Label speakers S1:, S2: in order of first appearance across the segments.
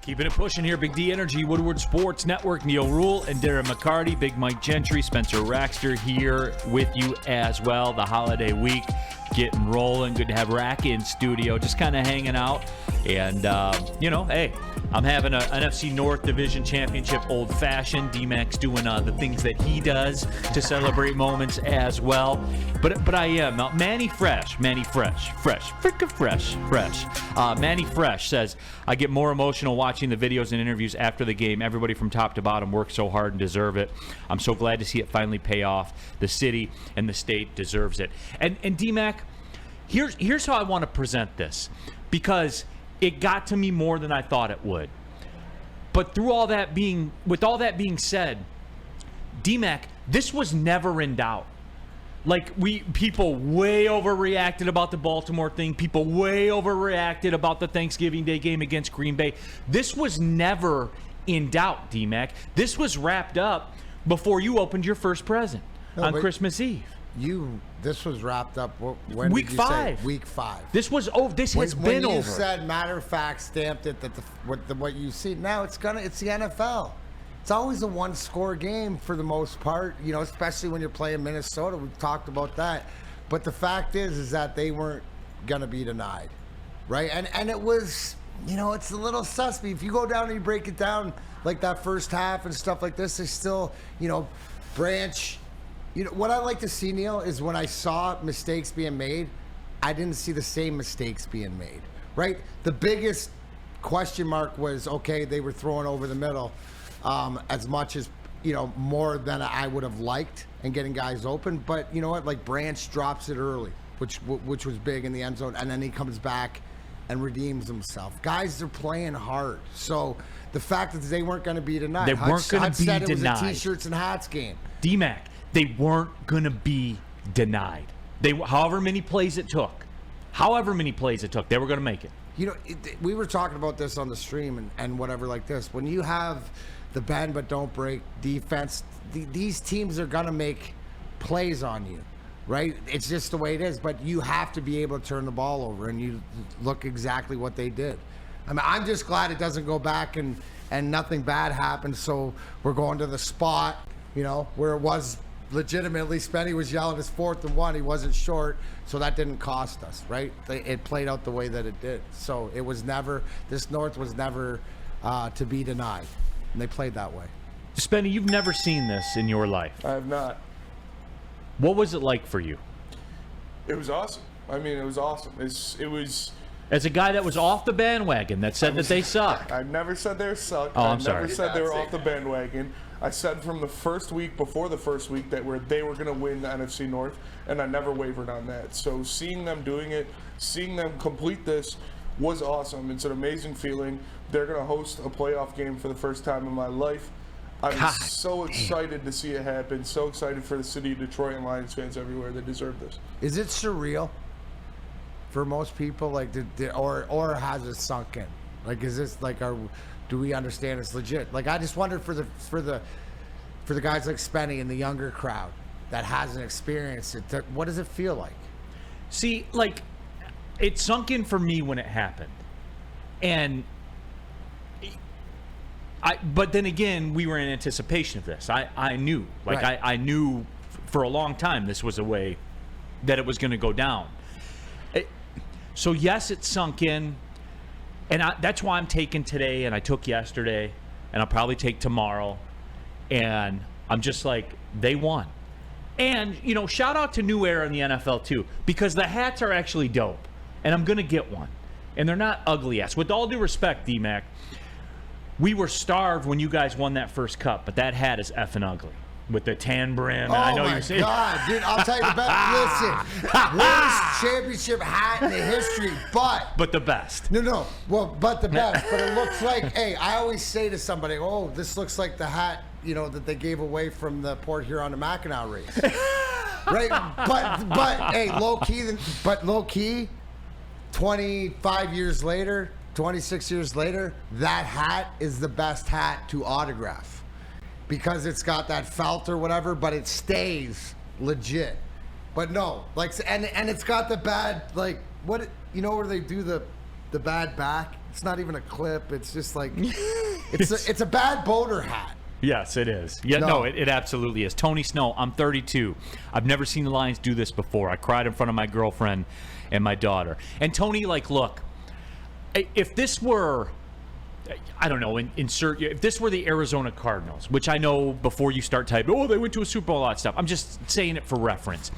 S1: Keeping it pushing here, Big D Energy, Woodward Sports Network, Neil Rule and Darren McCarty, Big Mike Gentry, Spencer Raxter here with you as well. The holiday week getting rolling. Good to have Rack in studio, just kind of hanging out. And, hey, I'm having an NFC North Division Championship old-fashioned. D-Mac's doing the things that he does to celebrate moments as well. But I am. Manny Fresh. Manny Fresh says, I get more emotional watching the videos and interviews after the game. Everybody from top to bottom worked so hard and deserve it. I'm so glad to see it finally pay off. The city and the state deserves it. And D-Mac, here's how I want to present this, because it got to me more than I thought it would. But with all that being said, D-Mac, this was never in doubt. Like, people way overreacted about the Baltimore thing. People way overreacted about the Thanksgiving Day game against Green Bay. This was never in doubt, D-Mac. This was wrapped up before you opened your first present on Christmas Eve.
S2: This was wrapped up. When
S1: Week
S2: did you
S1: 5.
S2: Say? Week 5.
S1: This was over. This has been over.
S2: When you said matter of fact, stamped it that what you see now, it's the NFL. It's always a one-score game for the most part, especially when you're playing Minnesota. We've talked about that. But the fact is that they weren't going to be denied, right? And it was, it's a little suspect. If you go down and you break it down like that first half and stuff like this, there's still, Branch. What I like to see, Neil, is when I saw mistakes being made, I didn't see the same mistakes being made, right? The biggest question mark was, okay, they were throwing over the middle. As much as, more than I would have liked and getting guys open. But you know what? Like, Branch drops it early, which was big in the end zone. And then he comes back and redeems himself. Guys are playing hard. So the fact that they weren't going to be denied.
S1: They weren't going to be denied.
S2: It was a T-shirts and hats game.
S1: D-Mac, they weren't going to be denied. However many plays it took, they were going to make it.
S2: We were talking about this on the stream and whatever like this. When you have the bend but don't break defense, these teams are going to make plays on you, right? It's just the way it is. But you have to be able to turn the ball over, and you look exactly what they did. I mean, I'm just glad it doesn't go back and nothing bad happens. So we're going to the spot, where it was legitimately, Spenny was yelling his 4th and 1. He wasn't short, so that didn't cost us, right? It played out the way that it did. So this North was never to be denied, and they played that way.
S1: Spenny, you've never seen this in your life.
S3: I have not.
S1: What was it like for you?
S3: It was awesome. I mean, it was awesome. It was...
S1: As a guy that was off the bandwagon that said that they suck.
S3: I never said they sucked.
S1: Oh, I'm sorry.
S3: I never said they were off the bandwagon. I said from the first week, before the first week, that they were going to win the NFC North, and I never wavered on that. So seeing them doing it, seeing them complete this was awesome. It's an amazing feeling. They're going to host a playoff game for the first time in my life. I'm so excited to see it happen. So excited for the city of Detroit and Lions fans everywhere. They deserve this.
S2: Is it surreal for most people? Like, or has it sunk in? Like, is this like do we understand it's legit? Like, I just wondered for the guys like Spenny and the younger crowd that hasn't experienced it, what does it feel like?
S1: See, like, it sunk in for me when it happened, and but then again, we were in anticipation of this. I knew, like, right. I knew for a long time this was a way that it was going to go down. So yes, it sunk in. And that's why I'm taking today, and I took yesterday, and I'll probably take tomorrow. And I'm just like, they won. And, shout out to New Era in the NFL, too, because the hats are actually dope. And I'm going to get one. And they're not ugly ass. With all due respect, D-Mac, we were starved when you guys won that first cup, but that hat is effing ugly. With the tan brim.
S2: Oh,
S1: I know
S2: my
S1: you're
S2: God, dude, I'll tell you the best. Listen, worst championship hat in the history, but
S1: the best.
S2: No. Well, but the best. But it looks like, hey, I always say to somebody, oh, this looks like the hat, that they gave away from the Port Huron to Mackinac race. Right? But hey, low key, 25 years later, 26 years later, that hat is the best hat to autograph. Because it's got that felt or whatever, but it stays legit. But no, like, and it's got the bad, like, what, where they do the bad back, It's not even a clip. It's just like it's a bad boater hat.
S1: Yes, it is. Yeah, no, it absolutely is. Tony Snow, I'm 32. I've never seen the Lions do this before. I cried in front of my girlfriend and my daughter. And Tony, like, look, if this were, I don't know, if this were the Arizona Cardinals, which I know before you start typing, oh, they went to a Super Bowl, all that stuff. I'm just saying it for reference.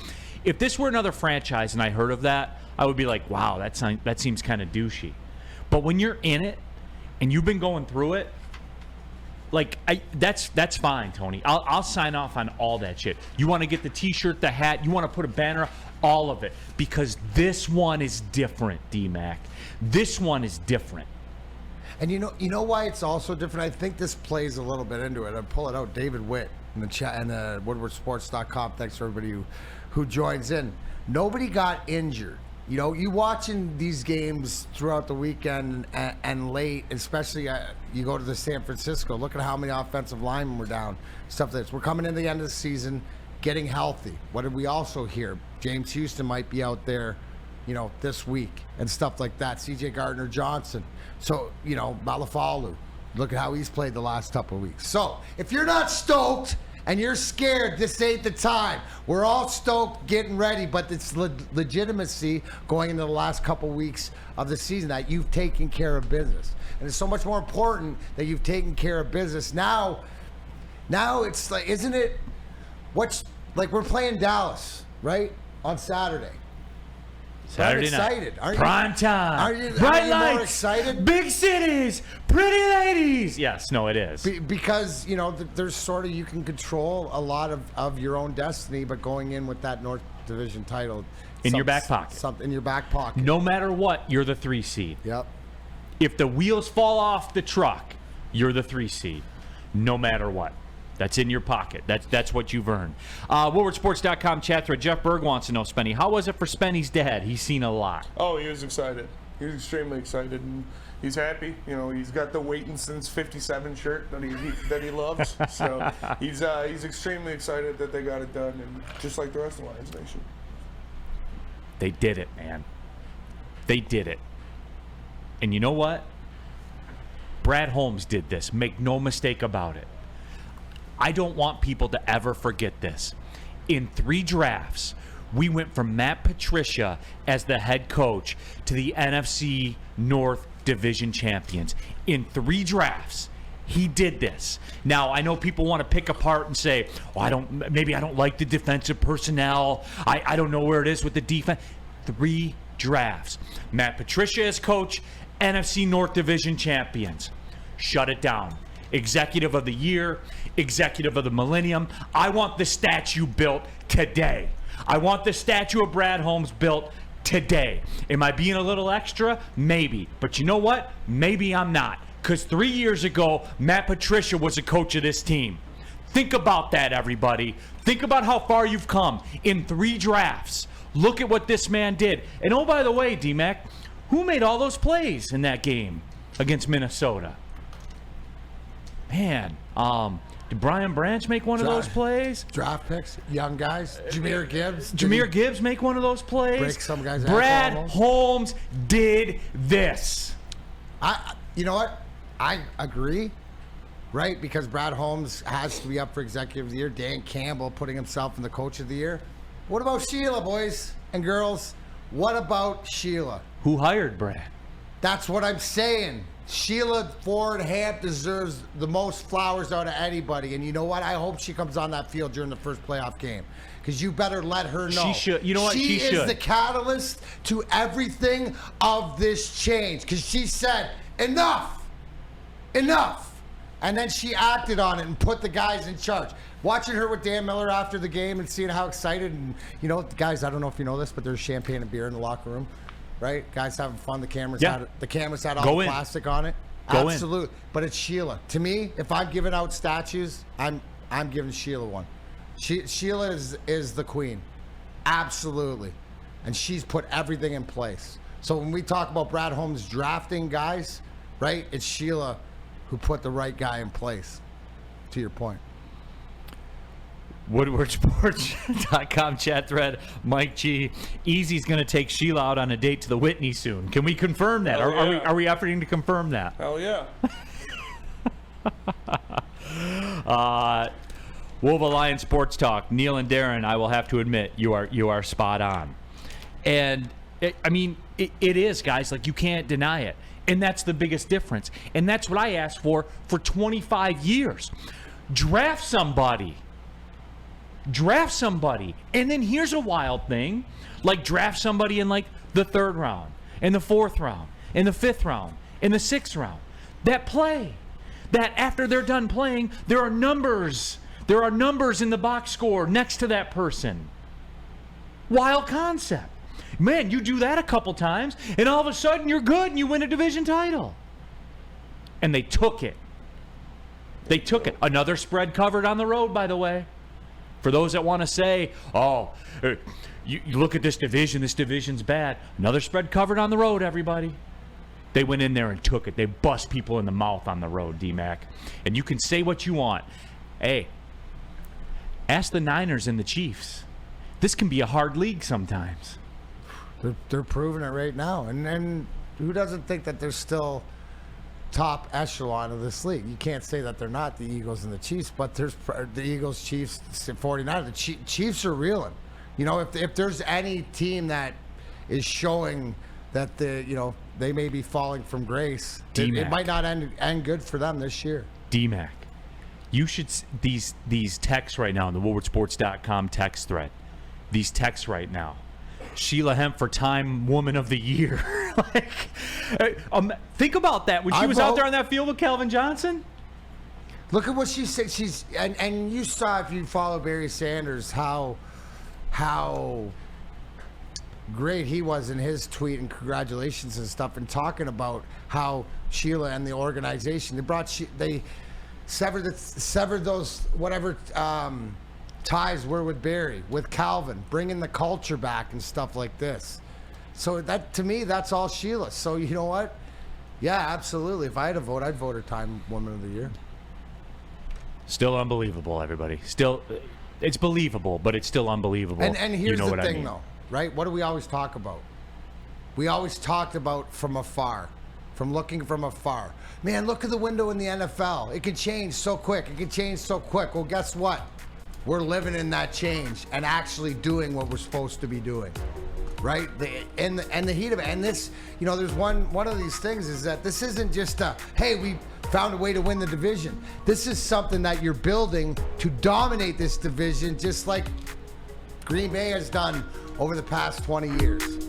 S1: If this were another franchise and I heard of that, I would be like, wow, that seems kind of douchey. But when you're in it and you've been going through it, like, that's fine, Tony. I'll sign off on all that shit. You want to get the T-shirt, the hat, you want to put a banner, all of it, because this one is different, D-Mac. This one is different.
S2: And you know why it's also different? I think this plays a little bit into it. I'll pull it out. David Witt in the chat and woodwardsports.com. Thanks for everybody who joins in. Nobody got injured. You know, you watching these games throughout the weekend and late, especially you go to the San Francisco, look at how many offensive linemen were down, stuff like this. We're coming into the end of the season, getting healthy. What did we also hear? James Houston might be out there, you know, this week and stuff like that. C.J. Gardner-Johnson. So, you know, Malafalu, look at how he's played the last couple of weeks. So, if you're not stoked and you're scared, this ain't the time. We're all stoked, getting ready, but it's legitimacy going into the last couple weeks of the season that you've taken care of business. And it's so much more important that you've taken care of business. Now it's like, isn't it, we're playing Dallas, right, on Saturday.
S1: Saturday
S2: excited.
S1: night. Prime time.
S2: Are you
S1: lights,
S2: more excited?
S1: Big cities, pretty ladies. Yes, no, it is.
S2: Because, you know, there's sort of, you can control a lot of your own destiny, but going in with that North Division title.
S1: In your back pocket.
S2: Something in your back pocket.
S1: No matter what, you're the 3 seed.
S2: Yep.
S1: If the wheels fall off the truck, you're the 3 seed. No matter what. That's in your pocket. That's what you've earned. WoodwardSports.com chat thread. Jeff Berg wants to know, Spenny, how was it for Spenny's dad? He's seen a lot.
S3: Oh, he was excited. He was extremely excited, and he's happy. You know, he's got the Waiting Since '57 shirt that he loves. So he's extremely excited that they got it done, and just like the rest of Lions Nation.
S1: They did it, man. They did it. And you know what? Brad Holmes did this. Make no mistake about it. I don't want people to ever forget this. In 3 drafts, we went from Matt Patricia as the head coach to the NFC North Division champions. In 3 drafts, he did this. Now, I know people want to pick apart and say, oh, maybe I don't like the defensive personnel. I don't know where it is with the defense. 3 drafts. Matt Patricia as coach, NFC North Division champions. Shut it down. Executive of the year, executive of the millennium. I want the statue built today. I want the statue of Brad Holmes built today. Am I being a little extra? Maybe. But you know what? Maybe I'm not. Because 3 years ago, Matt Patricia was a coach of this team. Think about that, everybody. Think about how far you've come in 3 drafts. Look at what this man did. And oh, by the way, D-Mac, who made all those plays in that game against Minnesota? Man, did Brian Branch make one of those plays?
S2: Draft picks, young guys. Jameer Gibbs.
S1: Jameer Gibbs make one of those plays?
S2: Break some guys'
S1: Brad
S2: ankle
S1: Holmes did this.
S2: You know what? I agree, right? Because Brad Holmes has to be up for Executive of the Year. Dan Campbell putting himself in the Coach of the Year. What about Sheila, boys and girls? What about Sheila?
S1: Who hired Brad?
S2: That's what I'm saying. Sheila Ford Hamp deserves the most flowers out of anybody. And you know what? I hope she comes on that field during the first playoff game. Because you better let her know.
S1: She should. You know what? She
S2: is
S1: should.
S2: The catalyst to everything of this change. Because she said, enough. And then she acted on it and put the guys in charge. Watching her with Dan Miller after the game and seeing how excited. And, you know, guys, I don't know if you know this, but there's champagne and beer in the locker room. Right? Guys having fun. The cameras had all the plastic on it.
S1: Go
S2: Absolutely. But it's Sheila. To me, if I'm giving out statues, I'm giving Sheila one. Sheila is the queen. Absolutely. And she's put everything in place. So when we talk about Brad Holmes drafting guys, right, it's Sheila who put the right guy in place, to your point.
S1: WoodwardSports.com chat thread. Mike G. Easy's going to take Sheila out on a date to the Whitney soon. Can we confirm that?
S3: Hell yeah.
S1: Are we efforting to confirm that?
S3: Hell yeah.
S1: Wolf Alliance Sports Talk. Neil and Darren, I will have to admit, you are spot on. And, it is, guys. Like, you can't deny it. And that's the biggest difference. And that's what I asked for 25 years. Draft somebody. And then here's a wild thing. Like, draft somebody in, like, the 3rd round, in the 4th round, in the 5th round, in the 6th round. That play. That after they're done playing, there are numbers. There are numbers in the box score next to that person. Wild concept. Man, you do that a couple times, and all of a sudden you're good and you win a division title. And they took it. Another spread covered on the road, by the way. For those that want to say, you look at this division's bad. Another spread covered on the road, everybody. They went in there and took it. They bust people in the mouth on the road, D-Mac. And you can say what you want. Hey, ask the Niners and the Chiefs. This can be a hard league sometimes.
S2: They're proving it right now. And who doesn't think that they're still top echelon of this league? You can't say that they're not, the Eagles and the Chiefs, but there's the Eagles, Chiefs, 49ers. The Chiefs are reeling. If there's any team that is showing that they may be falling from grace, it might not end good for them this year.
S1: D-Mac, you should these texts right now in the WoodwardSports.com text thread. These texts right now. Sheila Hemp for Time Woman of the Year. Think about that when she was out there on that field with Calvin Johnson.
S2: Look at what she said. And you saw, if you follow Barry Sanders, how great he was in his tweet and congratulations and stuff, and talking about how Sheila and the organization, they severed those whatever ties were with Barry, with Calvin, bringing the culture back and stuff like this. So that, to me, that's all Sheila. So you know what? Yeah, absolutely. If I had to vote, I'd vote her Time Woman of the Year.
S1: Still unbelievable, everybody. Still, it's believable, but it's still unbelievable.
S2: And here's the thing,
S1: I mean.
S2: though, right? What do we always talk about? We always talked about from afar, from looking from afar. Man, look at the window in the NFL. It can change so quick. Well, guess what? We're living in that change and actually doing what we're supposed to be doing, right? And the heat of it. And this, there's one of these things is that this isn't just hey, we found a way to win the division. This is something that you're building to dominate this division, just like Green Bay has done over the past 20 years.